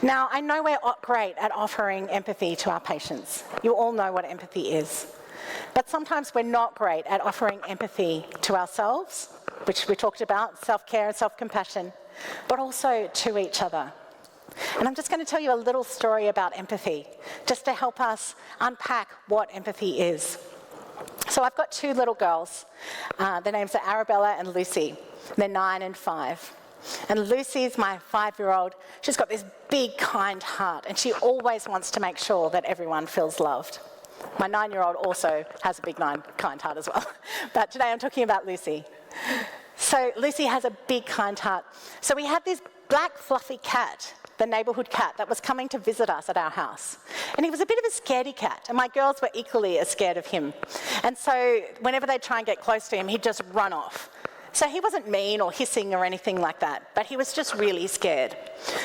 Now, I know we're great at offering empathy to our patients. You all know what empathy is. But sometimes we're not great at offering empathy to ourselves, which we talked about, self-care and self-compassion, but also to each other. And I'm just going to tell you a little story about empathy, just to help us unpack what empathy is. So I've got two little girls. Their names are Arabella and Lucy. They're 9 and 5. And Lucy's my 5-year-old. She's got this big, kind heart, and she always wants to make sure that everyone feels loved. My 9-year-old also has a big, kind heart as well. But today I'm talking about Lucy. So Lucy has a big, kind heart. So we had this black, fluffy cat, the neighbourhood cat, that was coming to visit us at our house. And he was a bit of a scaredy cat, and my girls were equally as scared of him. And so whenever they'd try and get close to him, he'd just run off. So he wasn't mean or hissing or anything like that, but he was just really scared.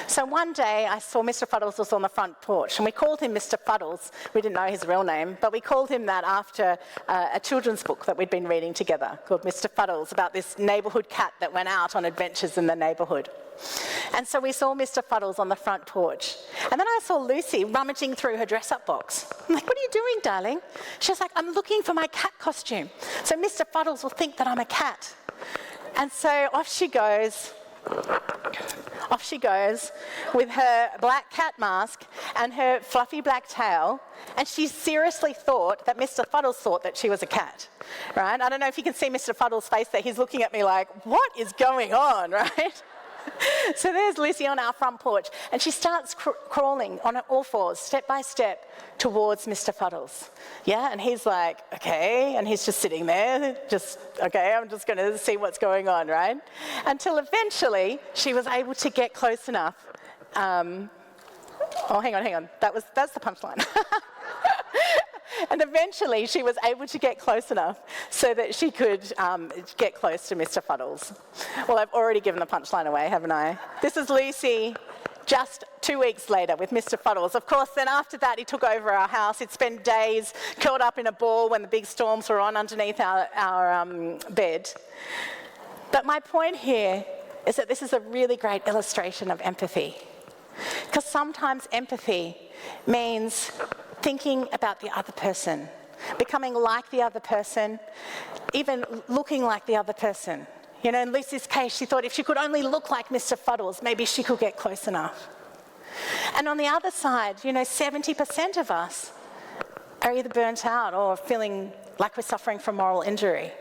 So one day I saw Mr. Fuddles was on the front porch, and we called him Mr. Fuddles. We didn't know his real name, but we called him that after a children's book that we'd been reading together called Mr. Fuddles, about this neighbourhood cat that went out on adventures in the neighbourhood. And so we saw Mr. Fuddles on the front porch. And then I saw Lucy rummaging through her dress-up box. I'm like, "What are you doing, darling?" She's like, "I'm looking for my cat costume, so Mr. Fuddles will think that I'm a cat." And so off she goes with her black cat mask and her fluffy black tail, and she seriously thought that Mr. Fuddles thought that she was a cat, right? I don't know if you can see Mr. Fuddles' face there. He's looking at me like, "What is going on," right? So there's Lucy on our front porch, and she starts crawling on her all fours, step by step, towards Mr. Fuddles. Yeah, and he's like, "Okay," and he's just sitting there, "Okay, I'm just going to see what's going on," right? Until eventually she was able to get close enough. Hang on, that's the punchline. And eventually she was able to get close enough so that she could get close to Mr. Fuddles. Well, I've already given the punchline away, haven't I? This is Lucy just 2 weeks later with Mr. Fuddles. Of course, then after that, he took over our house. He'd spend days curled up in a ball when the big storms were on underneath our bed. But my point here is that this is a really great illustration of empathy. Because sometimes empathy means thinking about the other person, becoming like the other person, even looking like the other person. You know, in Lucy's case, she thought if she could only look like Mr. Fuddles, maybe she could get close enough. And on the other side, 70% of us are either burnt out or feeling like we're suffering from moral injury.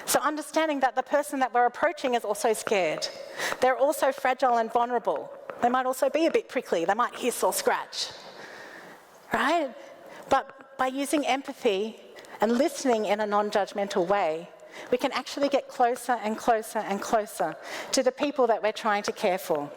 So understanding that the person that we're approaching is also scared. They're also fragile and vulnerable. They might also be a bit prickly. They might hiss or scratch. Right? But by using empathy and listening in a non-judgmental way, we can actually get closer and closer and closer to the people that we're trying to care for.